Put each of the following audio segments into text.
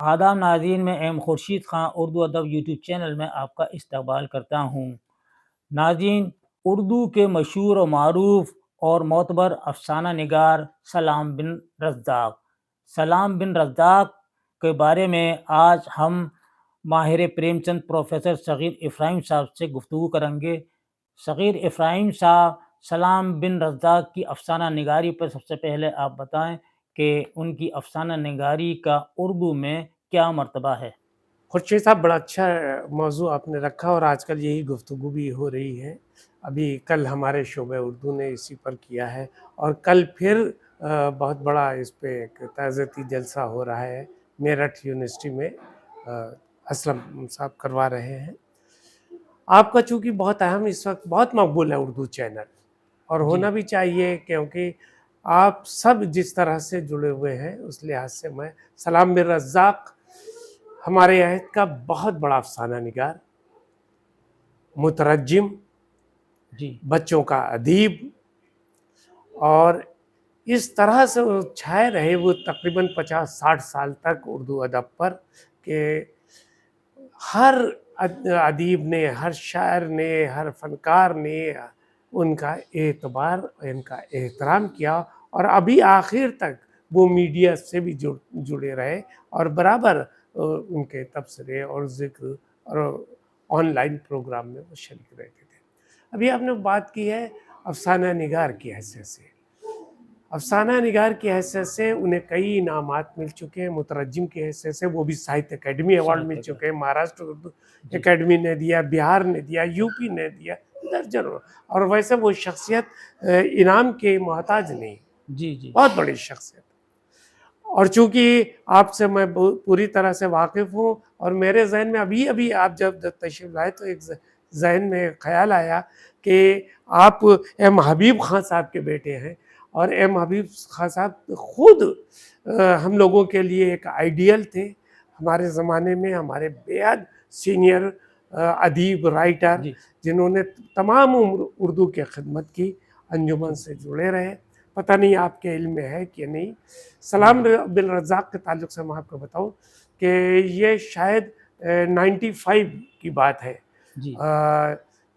آداب ناظرین، میں ایم خورشید خان اردو ادب یوٹیوب چینل میں آپ کا استقبال کرتا ہوں۔ ناظرین، اردو کے مشہور و معروف اور معتبر افسانہ نگار سلام بن رزاق کے بارے میں آج ہم ماہر پریم چند پروفیسر صغیر افراہیم صاحب سے گفتگو کریں گے۔ صغیر افراہیم صاحب، سلام بن رزاق کی افسانہ نگاری پر سب سے پہلے آپ بتائیں کہ ان کی افسانہ نگاری کا اردو میں کیا مرتبہ ہے؟ خورشید صاحب، بڑا اچھا موضوع آپ نے رکھا اور آج کل یہی گفتگو بھی ہو رہی ہے۔ ابھی کل ہمارے شعبہ اردو نے اسی پر کیا ہے اور کل پھر بہت بڑا اس پہ ایک تعزیتی جلسہ ہو رہا ہے میرٹھ یونیورسٹی میں، اسلم صاحب کروا رہے ہیں۔ آپ کا چونکہ بہت اہم، اس وقت بہت مقبول ہے اردو چینل، اور ہونا بھی چاہیے، کیونکہ آپ سب جس طرح سے جڑے ہوئے ہیں اس لحاظ سے میں سلام بن رزاق ہمارے عہد کا بہت بڑا افسانہ نگار، مترجم، بچوں کا ادیب، اور اس طرح سے وہ چھائے رہے وہ تقریباً 50-60 سال تک اردو ادب پر، کہ ہر ادیب نے، ہر شاعر نے، ہر فنکار نے ان کا اعتبار، ان کا احترام کیا، اور ابھی آخر تک وہ میڈیا سے بھی جڑے رہے اور برابر ان کے تبصرے اور ذکر اور آن لائن پروگرام میں وہ شریک رہتے تھے۔ ابھی آپ نے بات کی ہے افسانہ نگار کی حیثیت سے۔ افسانہ نگار کی حیثیت سے انہیں کئی انعامات مل چکے ہیں، مترجم کی حیثیت سے وہ بھی ساہتیہ اکیڈمی ایوارڈ مل چکے ہیں، مہاراشٹر اردو اکیڈمی نے دیا، بہار نے دیا، یو پی نے دیا، درجنوں، اور ویسے وہ شخصیت انعام کے محتاج نہیں، بہت بڑی شخصیت۔ اور چونکہ آپ سے میں پوری طرح سے واقف ہوں، اور میرے ذہن میں ابھی آپ جب تشریف لائے تو ایک ذہن میں خیال آیا کہ آپ ایم حبیب خان صاحب کے بیٹے ہیں، اور ایم حبیب خان صاحب خود ہم لوگوں کے لیے ایک آئیڈیل تھے ہمارے زمانے میں، ہمارے بیحد سینئر ادیب، رائٹر، جنہوں نے تمام عمر اردو کی خدمت کی، انجمن سے جڑے رہے۔ پتہ نہیں آپ کے علم میں ہے کہ نہیں۔ سلام بن رزاق کے تعلق سے میں آپ کو بتاؤں کہ یہ شاید 95 کی بات ہے۔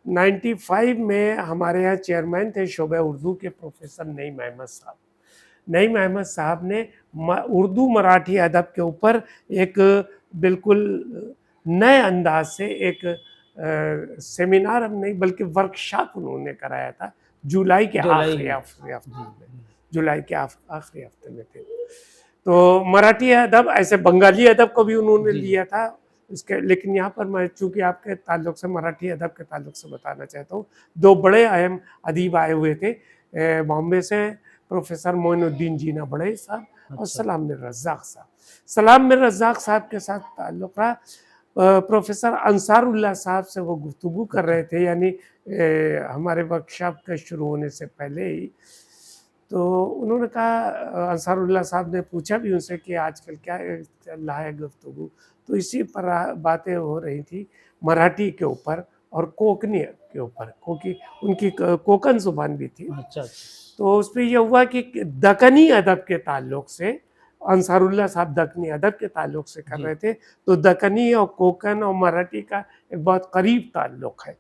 95 میں ہمارے یہاں چیئرمین تھے شعبہ اردو کے پروفیسر نعیم احمد صاحب۔ نعیم احمد صاحب نے اردو مراٹھی ادب کے اوپر ایک بالکل نئے انداز سے ایک سیمینار، ہم نہیں بلکہ ورکشاپ انہوں نے کرایا تھا جولائی کے آخری ہفتے میں تھے۔ تو مراٹھی ادب، ایسے بنگالی ادب کو بھی انہوں نے لیا تھا اس کے، لیکن یہاں پر میں چونکہ آپ کے تعلق سے مراٹھی ادب کے تعلق سے بتانا چاہتا ہوں، دو بڑے اہم ادیب آئے ہوئے تھے بامبے سے، پروفیسر معین الدین جینا بڑے صاحب اور سلام بن رزاق صاحب۔ سلام بن رزاق صاحب کے ساتھ تعلق رہا، پروفیسر انصار اللہ صاحب سے وہ گفتگو کر رہے تھے، یعنی ہمارے ورکشاپ کے شروع ہونے سے پہلے ہی۔ تو انہوں نے کہا، انصار اللہ صاحب نے پوچھا بھی ان سے کہ آج کل کیا چل رہا ہے گفتگو، تو اسی پر باتیں ہو رہی تھی مراٹھی کے اوپر اور کوکنی کے اوپر، کیونکہ ان کی کوکن زبان بھی تھی۔ تو اس پہ یہ ہوا کہ دکنی ادب کے تعلق سے، انصار اللہ صاحب دکنی ادب کے تعلق سے کر رہے تھے، تو دکنی اور کوکن اور مراٹھی کا ایک بہت قریب تعلق ہے،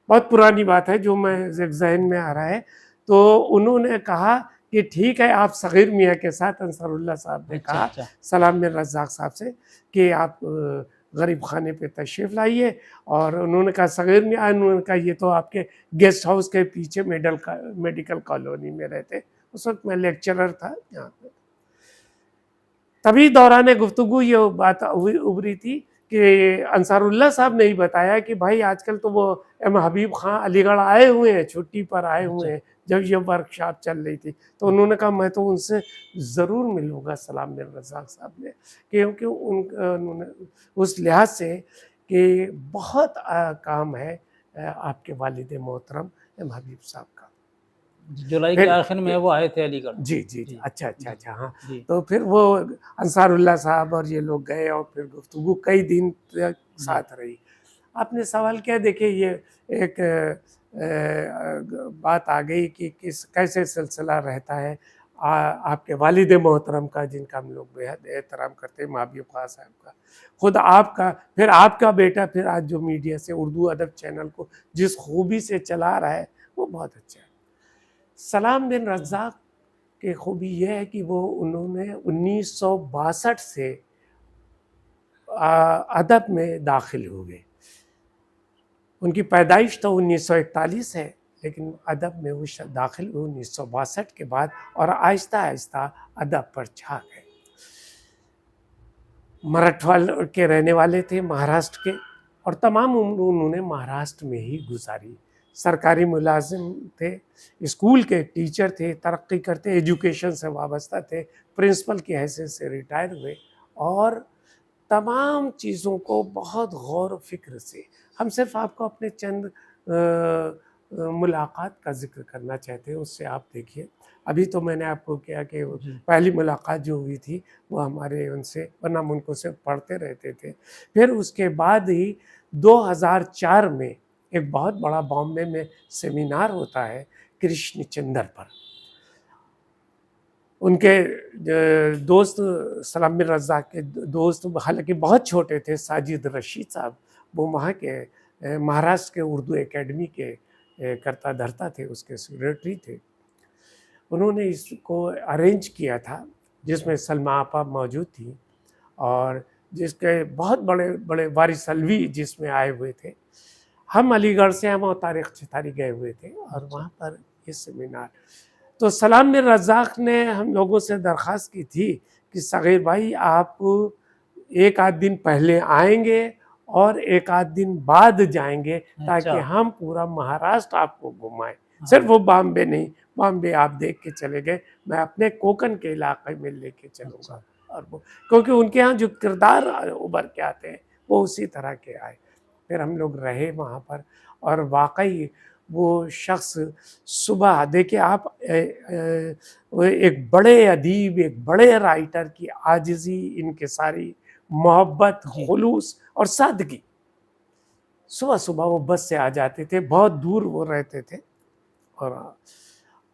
بہت پرانی بات ہے جو میں ذہن میں آ رہا ہے۔ تو انہوں نے کہا کہ ٹھیک ہے، آپ صغیر میاں کے ساتھ، انصار اللہ صاحب نے کہا سلام بن رزاق صاحب سے کہ آپ غریب خانے پہ تشریف لائیے، اور انہوں نے کہا صغیر میاں، انہوں نے کہا یہ تو آپ کے گیسٹ ہاؤس کے پیچھے میڈیکل کالونی میں رہتے، اس وقت میں لیکچرر تھا یہاں پہ۔ تبھی دوران گفتگو یہ بات ابھری تھی کہ انصار اللہ صاحب نے ہی بتایا کہ بھائی آج کل تو وہ ایم حبیب خان علی گڑھ آئے ہوئے ہیں، چھٹی پر آئے ہوئے ہیں، جب یہ ورکشاپ چل رہی تھی۔ تو انہوں نے کہا میں تو ان سے ضرور ملوں گا، سلام بن رزاق صاحب نے، کیونکہ انہوں نے اس لحاظ سے کہ بہت کام ہے آپ کے والد محترم ایم حبیب صاحب کا۔ جولائی کے آخر میں وہ آئے تھے علی گڑھ۔ جی، اچھا، ہاں۔ تو پھر وہ انصار اللہ صاحب اور یہ لوگ گئے، اور پھر گفتگو کئی دن تک ساتھ رہی۔ آپ نے سوال کیا، دیکھیں یہ ایک بات آ گئی کہ کیسے سلسلہ رہتا ہے، آپ کے والد محترم کا جن کا ہم لوگ بےحد احترام کرتے ہیں، مابی خواہ صاحب کا، خود آپ کا، پھر آپ کا بیٹا پھر آج جو میڈیا سے اردو ادب چینل کو جس خوبی سے چلا رہا ہے وہ بہت اچھا ہے۔ سلام بن رزاق کی خوبی یہ ہے کہ وہ انہوں نے 1962 سے ادب میں داخل ہوئے۔ ان کی پیدائش تو 1941 ہے، لیکن ادب میں وہ داخل ہوئے 1962 کے بعد، اور آہستہ آہستہ ادب پر چھا گئے۔ مراٹھوال کے رہنے والے تھے، مہاراشٹر کے، اور تمام عمر انہوں نے مہاراشٹر میں ہی گزاری۔ سرکاری ملازم تھے، اسکول کے ٹیچر تھے، ترقی کرتے ایجوکیشن سے وابستہ تھے، پرنسپل کی حیثیت سے ریٹائر ہوئے، اور تمام چیزوں کو بہت غور و فکر سے، ہم صرف آپ کو اپنے چند ملاقات کا ذکر کرنا چاہتے ہیں، اس سے آپ دیکھیے۔ ابھی تو میں نے آپ کو کیا کہ پہلی ملاقات جو ہوئی تھی وہ ہمارے ان سے، ورنہ ہم ان کو صرف پڑھتے رہتے تھے۔ پھر اس کے بعد ہی 2004 میں ایک بہت بڑا بامبے میں سیمینار ہوتا ہے کرشن چندر پر۔ ان کے دوست، سلام بن رزاق کے دوست، حالانکہ بہت چھوٹے تھے، ساجد رشید صاحب، وہ وہاں کے مہاراشٹر کے اردو اکیڈمی کے کرتا دھرتا تھے، اس کے سیکریٹری تھے۔ انہوں نے اس کو ارینج کیا تھا، جس میں سلمیٰ آپا موجود تھی، اور جس کے بہت بڑے بڑے وارث علوی جس میں آئے ہوئے تھے۔ ہم علی گڑھ سے، ہم اور طارق چتھاری گئے ہوئے تھے، اور وہاں پر یہ سیمینار۔ تو سلام بن رزاق نے ہم لوگوں سے درخواست کی تھی کہ صغیر بھائی آپ ایک آدھ دن پہلے آئیں گے اور ایک آدھ دن بعد جائیں گے، تاکہ ہم پورا مہاراشٹر آپ کو گھمائیں، صرف وہ بامبے نہیں، بامبے آپ دیکھ کے چلے گئے، میں اپنے کوکن کے علاقے میں لے کے چلوں گا، اور وہ کیونکہ ان کے ہاں جو کردار ابھر کے آتے ہیں وہ اسی طرح کے آئے۔ پھر ہم لوگ رہے وہاں پر، اور واقعی وہ شخص صبح دیکھیں آپ، ایک بڑے ادیب، ایک بڑے رائٹر کی عاجزی، انکساری، محبت، خلوص اور سادگی۔ صبح صبح وہ بس سے آ جاتے تھے، بہت دور وہ رہتے تھے، اور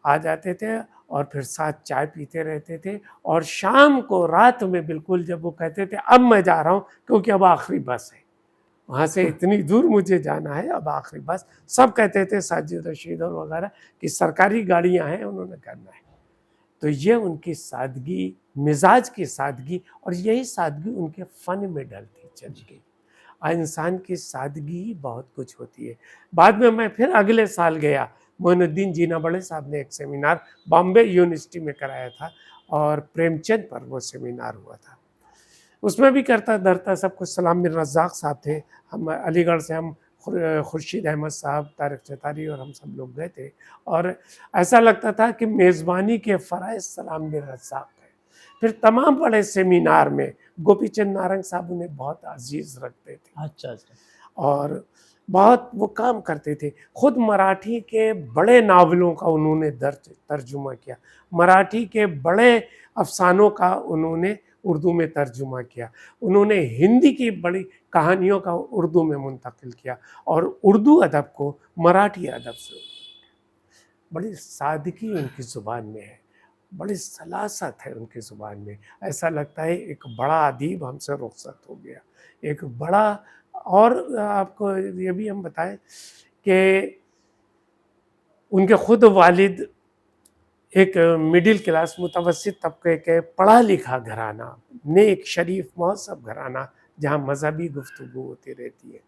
آ جاتے تھے، اور پھر ساتھ چائے پیتے رہتے تھے، اور شام کو رات میں بالکل جب وہ کہتے تھے اب میں جا رہا ہوں کیونکہ اب آخری بس ہے، وہاں سے اتنی دور مجھے جانا ہے، اب آخری بس، سب کہتے تھے ساجد رشید اور وغیرہ کہ سرکاری گاڑیاں ہیں، انہوں نے کرنا ہے۔ تو یہ ان کی سادگی، مزاج کی سادگی، اور یہی سادگی ان کے فن میں ڈلتی چلی گئی۔ انسان کی سادگی بہت کچھ ہوتی ہے۔ بعد میں پھر اگلے سال گیا، معین الدین جینا بڑے صاحب نے ایک سیمینار بامبے یونیورسٹی میں کرایا تھا، اور پریم چند پر وہ سیمینار ہوا تھا، اس میں بھی کرتا دھرتا سب کچھ سلام بن رزاق صاحب تھے، ہم علی گڑھ سے، ہم خورشید احمد صاحب، طارق چتھاری اور ہم سب لوگ گئے تھے، اور ایسا لگتا تھا کہ میزبانی کے فرائض سلام بن رزاق ہے۔ پھر تمام بڑے سیمینار میں گوپی چند نارنگ صاحب انہیں بہت عزیز رکھتے تھے، اور بہت وہ کام کرتے تھے۔ خود مراٹھی کے بڑے ناولوں کا انہوں نے ترجمہ کیا، مراٹھی کے بڑے افسانوں کا انہوں نے اردو میں ترجمہ کیا، انہوں نے ہندی کی بڑی کہانیوں کا اردو میں منتقل کیا، اور اردو ادب کو مراٹھی ادب سے، بڑی سادگی ان کی زبان میں ہے، بڑی سلاست ہے ان کی زبان میں، ایسا لگتا ہے ایک بڑا ادیب ہم سے رخصت ہو گیا، ایک بڑا۔ اور آپ کو یہ بھی ہم بتائیں کہ ان کے خود والد ایک مڈل کلاس، متوسط طبقے کے پڑھا لکھا گھرانہ، نیک شریف مہذب گھرانہ، جہاں مذہبی گفتگو ہوتی رہتی ہے۔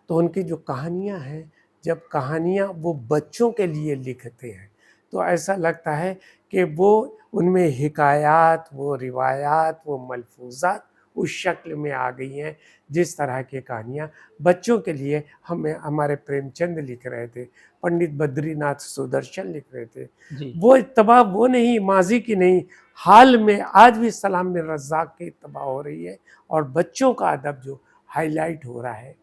تو ان کی جو کہانیاں ہیں، جب کہانیاں وہ بچوں کے لیے لکھتے ہیں تو ایسا لگتا ہے کہ وہ ان میں حکایات، وہ روایات، وہ ملفوظات اس شکل میں آ گئی ہیں، جس طرح کی کہانیاں بچوں کے لیے ہمارے پریم چند لکھ رہے تھے، پنڈت بدری ناتھ سدرشن لکھ رہے تھے۔ وہ اتباع وہ نہیں، ماضی کی نہیں، حال میں آج بھی سلام بن رزاق کی اتباع ہو رہی ہے، اور بچوں کا ادب جو ہائی لائٹ ہو رہا ہے۔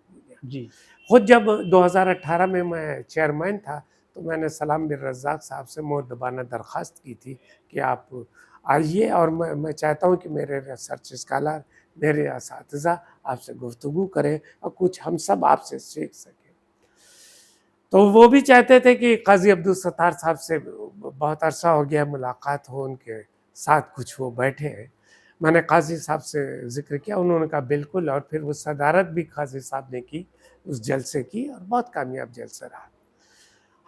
خود جب 2018 میں چیئرمین تھا تو میں نے سلام بن رزاق صاحب سے مؤدبانہ درخواست کی تھی کہ آپ آئیے، اور میں چاہتا ہوں کہ میرے ریسرچ اسکالر، میرے اساتذہ آپ سے گفتگو کریں، اور کچھ ہم سب آپ سے سیکھ سکیں۔ تو وہ بھی چاہتے تھے کہ قاضی عبدالستار صاحب سے بہت عرصہ ہو گیا ملاقات ہو، ان کے ساتھ کچھ وہ بیٹھے ہیں۔ میں نے قاضی صاحب سے ذکر کیا، انہوں نے کہا بالکل، اور پھر وہ صدارت بھی قاضی صاحب نے کی اس جلسے کی، اور بہت کامیاب جلسہ رہا۔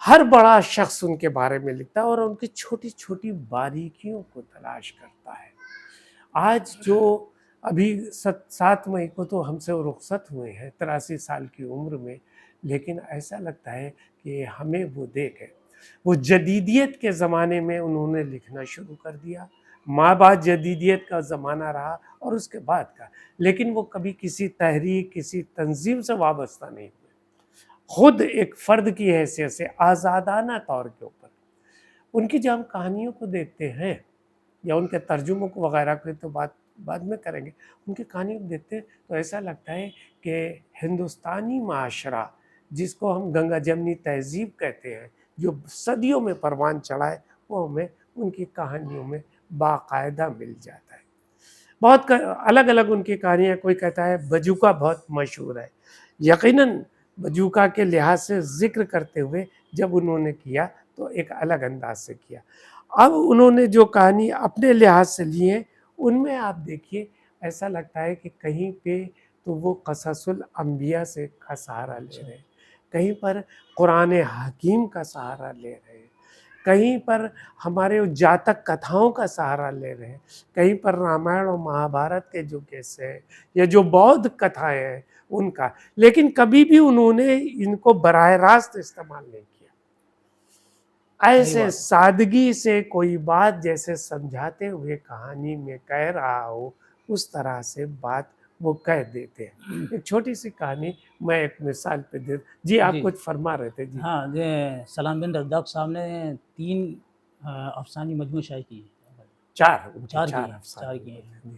ہر بڑا شخص ان کے بارے میں لکھتا ہے اور ان کی چھوٹی چھوٹی باریکیوں کو تلاش کرتا ہے۔ آج جو ابھی 7 مئی کو تو ہم سے وہ رخصت ہوئے ہیں 83 سال کی عمر میں، لیکن ایسا لگتا ہے کہ ہمیں وہ دیکھیں، وہ جدیدیت کے زمانے میں انہوں نے لکھنا شروع کر دیا، ماں بعد جدیدیت کا زمانہ رہا اور اس کے بعد کا، لیکن وہ کبھی کسی تحریک، کسی تنظیم سے وابستہ نہیں ہوئے، خود ایک فرد کی حیثیت سے آزادانہ طور کے اوپر۔ ان کی جو ہم کہانیوں کو دیکھتے ہیں یا ان کے ترجموں کو وغیرہ کو تو بعد میں کریں گے، ان کی کہانیوں کو دیکھتے ہیں تو ایسا لگتا ہے کہ ہندوستانی معاشرہ جس کو ہم گنگا جمنی تہذیب کہتے ہیں، جو صدیوں میں پروان چڑھا ہے، وہ ہمیں ان کی کہانیوں میں باقاعدہ مل جاتا ہے۔ بہت الگ الگ ان کی کہانیاں، کوئی کہتا ہے بجوکا بہت مشہور ہے، یقیناً بجوکا کے لحاظ سے ذکر کرتے ہوئے جب انہوں نے کیا تو ایک الگ انداز سے کیا۔ اب انہوں نے جو کہانی اپنے لحاظ سے لی ہے، ان میں آپ دیکھیے ایسا لگتا ہے کہ کہیں پہ تو وہ قصص الانبیاء سے کا سہارا لے رہے ہیں، کہیں پر قرآن حکیم کا سہارا لے رہے ہیں، کہیں پر ہمارے جاتک کتھاؤں کا سہارا لے رہے ہیں، کہیں پر رامائن اور مہابھارت کے جو قصے ہیں یا جو بودھ کتھائیں ہیں ان کا، لیکن کبھی بھی انہوں نے ان کو براہ راست استعمال نہیں کیا۔ صحیح ایسے بات ہے۔ سادگی سے کوئی بات جیسے سمجھاتے ہوئے کہانی میں کہہ رہا ہو، اس طرح سے بات وہ کہہ دیتے ہیں۔ ایک چھوٹی سی کہانی میں ایک مثال پہ دے، جی آپ جی کچھ فرما رہے تھے جی۔ ہاں، یہ سلام بن رزاق صاحب نے 3 افسانے مجموعے شائع کیے ہیں، ان کے 4 چار کیے ہیں، 4 افسانے کیے ہیں۔ ہوتے ہیں۔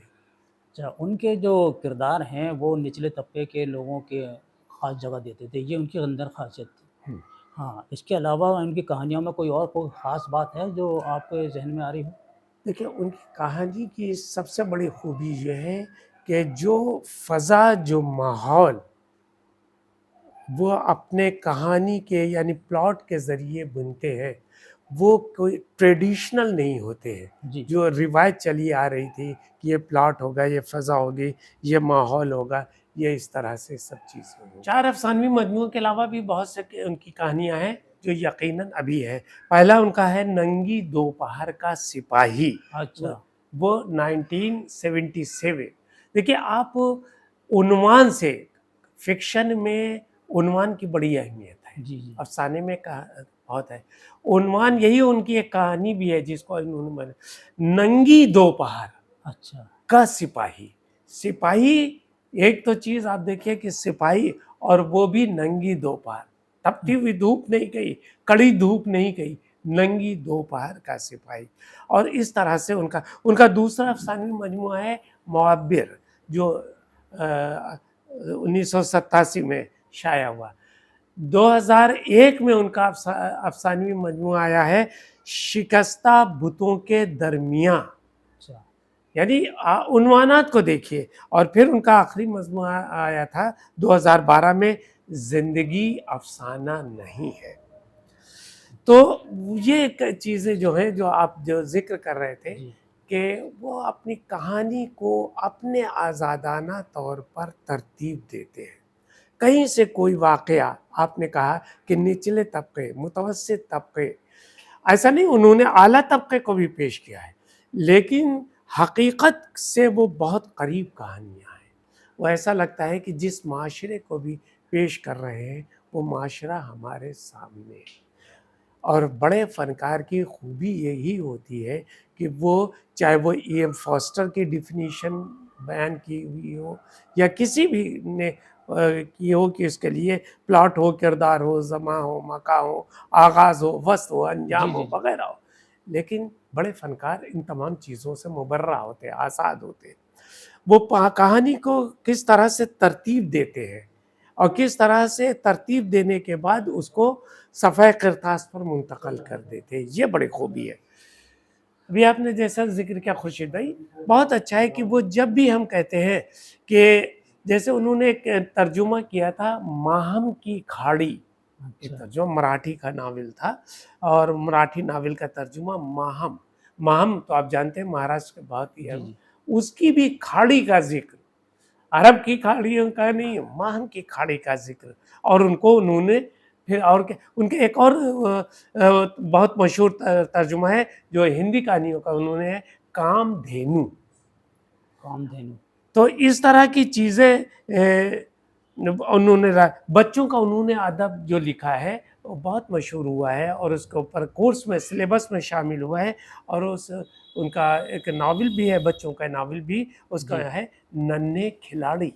اچھا، ان کے جو کردار ہیں وہ نچلے طبقے کے لوگوں کے خاص جگہ دیتے تھے، یہ ان کے اندر خاصیت تھی۔ ہاں، اس کے علاوہ ان کی کہانیوں میں کوئی خاص بات ہے جو آپ کے ذہن میں آ رہی ہو؟ دیکھیں، ان کی کہانی کی سب سے بڑی خوبی یہ ہے کہ جو فضا، جو ماحول وہ اپنے کہانی کے یعنی پلاٹ کے ذریعے بنتے ہیں، وہ کوئی ٹریڈیشنل نہیں ہوتے ہیں۔ جی جو روایت چلی آ رہی تھی کہ یہ پلاٹ ہوگا، یہ فضا ہوگی، یہ ماحول ہوگا، یہ اس طرح سے سب چیزیں ہوگی۔ 4 افسانوی مجموعوں کے علاوہ بھی بہت سے ان کی کہانیاں ہیں جو یقیناً ابھی ہیں۔ پہلا ان کا ہے ننگی دوپہر کا سپاہی، اچھا وہ 1977۔ دیکھیے آپ، عنوان سے فکشن میں عنوان کی بڑی اہمیت ہے، جی جی افسانے میں بہت ہے۔ عنوان یہی ان کی ایک کہانی بھی ہے جس کو انہوں نے ننگی دوپہر اچھا کا سپاہی۔ سپاہی ایک تو چیز آپ دیکھیے کہ سپاہی، اور وہ بھی ننگی دوپہر، تپتی ہوئی دھوپ نہیں کہی، کڑی دھوپ نہیں کہی، ننگی دوپہر کا سپاہی۔ اور اس طرح سے ان کا دوسرا افسانوی مجموعہ ہے معبر، جو 1987 میں شائع ہوا۔ 2001 میں ان کا افسانوی مجموعہ آیا ہے شکستہ بتوں کے درمیاں، اچھا یعنی عنوانات کو دیکھیے۔ اور پھر ان کا آخری مجموعہ آیا تھا 2012 میں، زندگی افسانہ نہیں ہے۔ تو یہ چیزیں جو ہیں، جو آپ جو ذکر کر رہے تھے جی کہ وہ اپنی کہانی کو اپنے آزادانہ طور پر ترتیب دیتے ہیں۔ کہیں سے کوئی واقعہ، آپ نے کہا کہ نچلے طبقے، متوسط طبقے، ایسا نہیں، انہوں نے اعلیٰ طبقے کو بھی پیش کیا ہے، لیکن حقیقت سے وہ بہت قریب کہانیاں ہیں۔ وہ ایسا لگتا ہے کہ جس معاشرے کو بھی پیش کر رہے ہیں وہ معاشرہ ہمارے سامنے ہے۔ اور بڑے فنکار کی خوبی یہی ہوتی ہے کہ وہ چاہے وہ ای ایم فاسٹر کی ڈیفینیشن بیان کی ہوئی ہو یا کسی بھی نے کی ہو کہ اس کے لیے پلاٹ ہو، کردار ہو، زماں ہو، مکاں ہو، آغاز ہو، وسط ہو، انجام جی ہو، جی وغیرہ ہو، لیکن بڑے فنکار ان تمام چیزوں سے مبرہ ہوتے ہیں، آزاد ہوتے ہیں۔ وہ کہانی کو کس طرح سے ترتیب دیتے ہیں اور کس طرح سے ترتیب دینے کے بعد اس کو صفحہ کرتاس پر منتقل کر دیتے ہیں، یہ بڑی خوبی ہے۔ ابھی آپ نے جیسا ذکر کیا خورشید بھائی، بہت اچھا ہے کہ وہ جب بھی ہم کہتے ہیں کہ جیسے انہوں نے ایک ترجمہ کیا تھا ماہم کی کھاڑی، ایک اچھا ترجمہ مراٹھی کا ناول تھا، اور مراٹھی ناول کا ترجمہ ماہم، ماہم تو آپ جانتے ہیں مہاراشٹر کے بہت ہی جی اہم، جی اس کی بھی کھاڑی کا ذکر، عرب کی کھاڑیوں کا نہیں، ماہم کی کھاڑی کا ذکر، اور ان کو انہوں نے پھر اور ان کے ایک اور بہت مشہور ترجمہ ہے جو ہندی کہانیوں کا انہوں نے ہے، کام دھینو۔ کام دھینو۔ تو اس طرح کی چیزیں انہوں نے بچوں کا انہوں نے ادب جو لکھا ہے وہ بہت مشہور ہوا ہے، اور اس کے اوپر کورس میں سلیبس میں شامل ہوا ہے، اور ان کا ایک ناول بھی ہے، بچوں کا ناول بھی اس کا جی ہے ننھے کھلاڑی،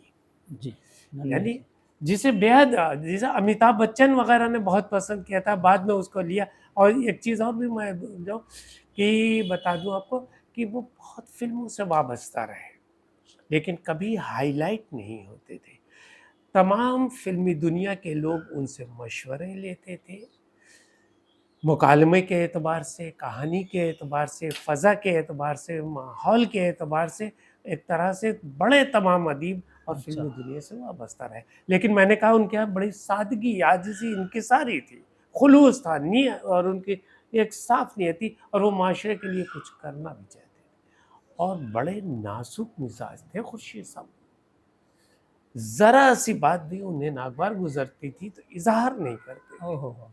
جی ننھے یعنی سے۔ جسے بیحد، جسے امیتابھ بچن وغیرہ نے بہت پسند کیا تھا، بعد میں اس کو لیا۔ اور ایک چیز اور بھی میں جو کہ بتا دوں آپ کو کہ وہ بہت فلموں سے وابستہ رہے، لیکن کبھی ہائی لائٹ نہیں ہوتے تھے۔ تمام فلمی دنیا کے لوگ ان سے مشورے لیتے تھے، مکالمے کے اعتبار سے، کہانی کے اعتبار سے، فضا کے اعتبار سے، ماحول کے اعتبار سے، ایک طرح سے بڑے تمام ادیب اور اچھا فلمی دنیا سے وابستہ رہے۔ لیکن میں نے کہا ان کے یہاں بڑی سادگی، عاجزی، انکساری تھی، خلوص تھا، اور ان کی ایک صاف نیت تھی، اور وہ معاشرے کے لیے کچھ کرنا بھی چاہتے تھے، اور بڑے نازک مزاج تھے خورشید صاحب۔ ذرا سی بات بھی انہیں ناگوار گزرتی تھی تو اظہار نہیں کرتے تھے، او ہو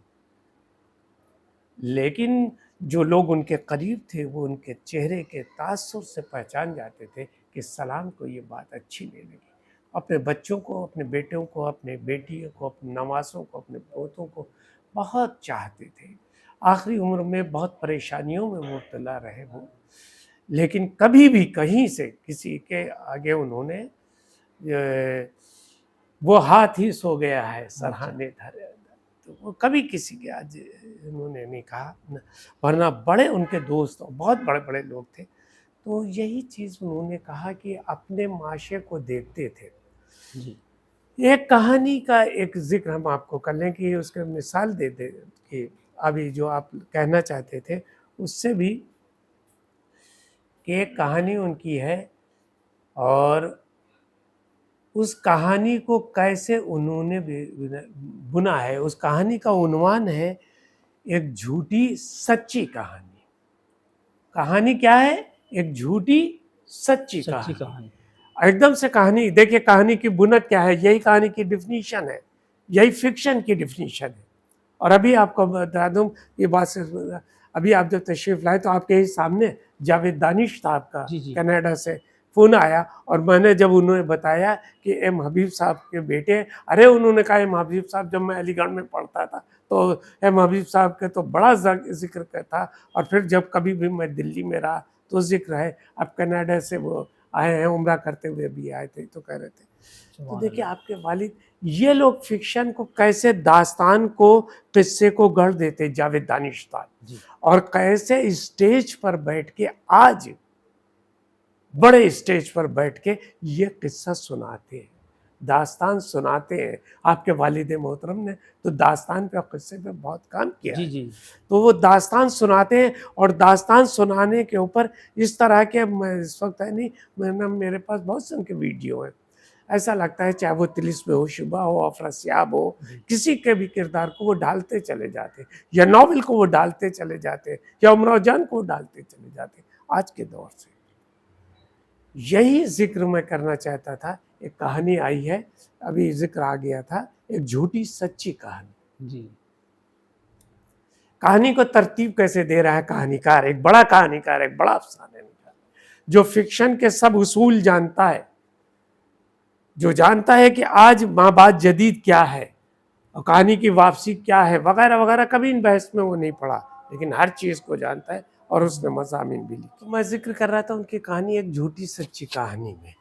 لیکن جو لوگ ان کے قریب تھے وہ ان کے چہرے کے تاثر سے پہچان جاتے تھے کہ سلام کو یہ بات اچھی نہیں لگی۔ اپنے بچوں کو، اپنے بیٹوں کو، اپنے بیٹیوں کو، اپنے نواسوں کو، اپنے پوتوں کو بہت چاہتے تھے۔ آخری عمر میں بہت پریشانیوں میں مبتلا رہے وہ، لیکن کبھی بھی کہیں سے کسی کے آگے انہوں نے وہ ہاتھ ہی سو گیا ہے اچھا سرہانے دھرے، تو وہ کبھی کسی کے آج انہوں نے نہیں کہا، ورنہ بڑے ان کے دوست بہت بڑے بڑے لوگ تھے۔ تو یہی چیز انہوں نے کہا کہ اپنے معاشرے کو دیکھتے تھے۔ جی ایک کہانی کا ایک ذکر ہم آپ کو کر لیں کہ اس کے مثال دے دیں کہ ابھی جو آپ کہنا چاہتے تھے اس سے بھی، کہ ایک کہانی ان کی ہے، اور اس کہانی کو کیسے انہوں نے بنا ہے۔ اس کہانی کا عنوان ہے ایک جھوٹی سچی کہانی۔ کہانی کیا ہے؟ ایک جھوٹی سچی سچی کہانی۔ کہانی۔ ایک دم سے کہانی دیکھیے، کہانی کی بنیاد کیا ہے، یہی کہانی کی ڈیفینیشن ہے، یہی فکشن کی ڈیفینیشن ہے۔ اور ابھی آپ کو بتا دوں یہ بات سے، ابھی آپ جب تشریف لائے تو آپ کے ہی سامنے جاوید دانش صاحب کا جی جی کینیڈا سے فون آیا، اور میں نے جب انہوں نے بتایا کہ ایم حبیب صاحب کے بیٹے ہیں، ارے انہوں نے کہا ایم حبیب صاحب جب میں علی گڑھ میں پڑھتا تھا تو ایم حبیب صاحب کے تو بڑا ذکر تھا، اور پھر جب کبھی بھی میں دلی میں رہا تو ذکر ہے۔ اب کینیڈا سے وہ آئے ہیں، عمرہ کرتے ہوئے بھی آئے تھے تو کہہ رہے تھے۔ تو سبحان دیکھیں اللہ۔ آپ کے والد، یہ لوگ فکشن کو کیسے، داستان کو، قصے کو گڑھ دیتے جاوید دانش صاحب، جی اور کیسے اسٹیج پر بیٹھ کے، آج بڑے اسٹیج پر بیٹھ کے یہ قصہ سناتے ہیں، داستان سناتے ہیں۔ آپ کے والد محترم نے تو داستان پہ، قصے پہ بہت کام کیا جی ہے، جی تو وہ داستان سناتے ہیں، اور داستان سنانے کے اوپر اس طرح کے، میں اس وقت ہے نہیں، میرے پاس بہت سے ان کے ویڈیو ہیں، ایسا لگتا ہے چاہے وہ طلسم ہو، شبہ ہو، افراسیاب ہو، جی کسی کے بھی کردار کو وہ ڈالتے چلے جاتے، یا ناول کو وہ ڈالتے چلے جاتے، یا امراؤ جان کو وہ ڈالتے چلے جاتے۔ آج کے دور سے یہی ذکر میں کرنا چاہتا تھا۔ ایک کہانی آئی ہے، ابھی ذکر آ گیا تھا، ایک جھوٹی سچی کہانی۔ جی کہانی کو ترتیب کیسے دے رہا ہے کہانی کار، ایک بڑا کہانی کار، ایک بڑا افسانہ نگار، جو فکشن کے سب اصول جانتا ہے، جو جانتا ہے کہ آج ماں بعد جدید کیا ہے، اور کہانی کی واپسی کیا ہے، وغیرہ وغیرہ، کبھی ان بحث میں وہ نہیں پڑا، لیکن ہر چیز کو جانتا ہے، اور اس نے مضامین بھی لکھے۔ میں ذکر کر رہا تھا ان کی کہانی ایک جھوٹی سچی کہانی میں۔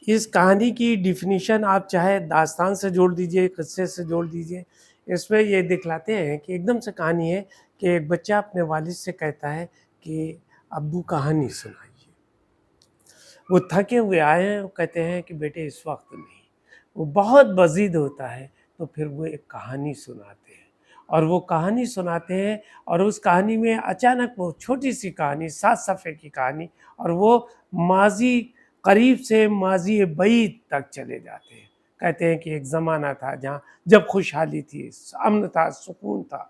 اس کہانی کی ڈیفینیشن آپ چاہے داستان سے جوڑ دیجئے، قصے سے جوڑ دیجئے، اس میں یہ دکھلاتے ہیں کہ ایک دم سے کہانی ہے کہ ایک بچہ اپنے والد سے کہتا ہے کہ ابو کہانی سنائیے۔ وہ تھکے ہوئے آئے ہیں، وہ کہتے ہیں کہ بیٹے اس وقت نہیں۔ وہ بہت بزید ہوتا ہے تو پھر وہ ایک کہانی سناتے ہیں، اور وہ کہانی سناتے ہیں، اور اس کہانی میں اچانک وہ چھوٹی سی کہانی، 7 صفحے کی کہانی، اور وہ ماضی قریب سے ماضی بعید تک چلے جاتے ہیں۔ کہتے ہیں کہ ایک زمانہ تھا جہاں جب خوشحالی تھی، امن تھا، سکون تھا،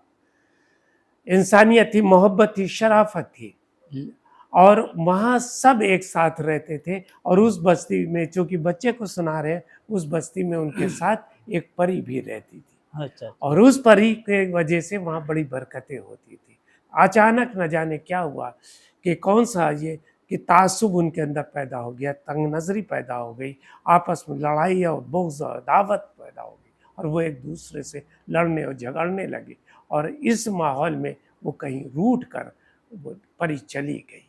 انسانیت تھی، محبت تھی، شرافت تھی، اور وہاں سب ایک ساتھ رہتے تھے. اور اس بستی میں، چونکہ بچے کو سنا رہے ہیں، اس بستی میں ان کے ساتھ ایک پری بھی رہتی تھی، اچھا اور اس پری کی وجہ سے وہاں بڑی برکتیں ہوتی تھی. اچانک نہ جانے کیا ہوا کہ کون سا یہ کہ تعصب ان کے اندر پیدا ہو گیا، تنگ نظری پیدا ہو گئی، آپس میں لڑائی اور بغض اور عداوت پیدا ہو گئی، اور وہ ایک دوسرے سے لڑنے اور جھگڑنے لگے. اور اس ماحول میں وہ کہیں روٹ کر وہ پری چلی گئی.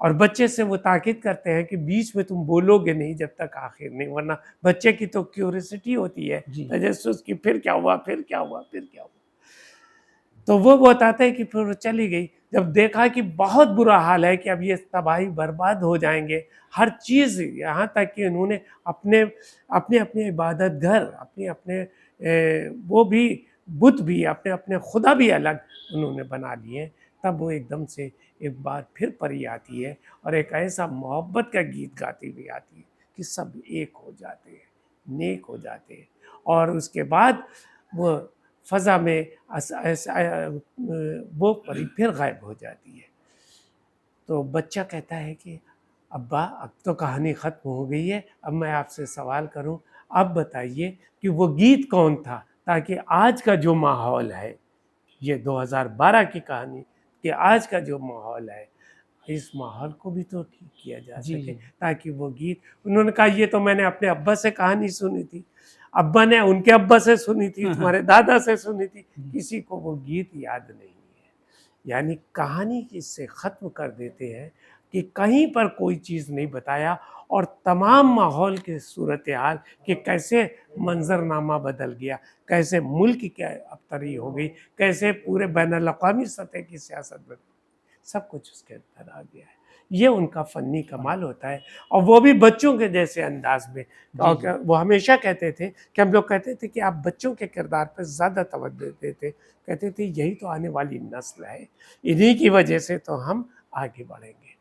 اور بچے سے وہ تاکید کرتے ہیں کہ بیچ میں تم بولو گے نہیں جب تک آخر نہیں، ورنہ بچے کی تو کیوریسٹی ہوتی ہے، جی تجسس کی، پھر کیا ہوا، پھر کیا ہوا، پھر کیا ہوا. تو وہ بتاتے ہیں کہ پھر وہ چلی گئی. جب دیکھا کہ بہت برا حال ہے کہ اب یہ تباہی برباد ہو جائیں گے، ہر چیز، یہاں تک کہ انہوں نے اپنے عبادت گھر، اپنے وہ بھی بت بھی، اپنے خدا بھی الگ انہوں نے بنا لیے. تب وہ ایک دم سے ایک بار پھر پری آتی ہے اور ایک ایسا محبت کا گیت گاتی ہوئی آتی ہے کہ سب ایک ہو جاتے ہیں، نیک ہو جاتے ہیں. اور اس کے بعد وہ فضا میں وہ پری پھر غائب ہو جاتی ہے. تو بچہ کہتا ہے کہ ابا اب تو کہانی ختم ہو گئی ہے، اب میں آپ سے سوال کروں، اب بتائیے کہ وہ گیت کون تھا، تاکہ آج کا جو ماحول ہے، یہ 2012 کی کہانی، کہ آج کا جو ماحول ہے اس ماحول کو بھی تو ٹھیک کیا جا جی سکے. جی تاکہ وہ گیت، انہوں نے کہا یہ تو میں نے اپنے ابا سے کہانی سنی تھی، ابا نے ان کے ابا سے سنی تھی، تمہارے دادا سے سنی تھی، کسی کو وہ گیت یاد نہیں ہے. یعنی کہانی اس سے ختم کر دیتے ہیں کہ کہیں پر کوئی چیز نہیں بتایا، اور تمام ماحول کے صورتحال کہ کیسے منظرنامہ بدل گیا، کیسے ملک کی ابتری ہو گئی، کیسے پورے بین الاقوامی سطح کی سیاست بدل، سب کچھ اس کے اندر آ گیا ہے. یہ ان کا فنی کمال ہوتا ہے، اور وہ بھی بچوں کے جیسے انداز میں. جی جی وہ ہمیشہ کہتے تھے کہ ہم لوگ کہتے تھے کہ آپ بچوں کے کردار پہ زیادہ توجہ دیتے تھے، کہتے تھے یہی تو آنے والی نسل ہے، انہی کی وجہ سے تو ہم آگے بڑھیں گے.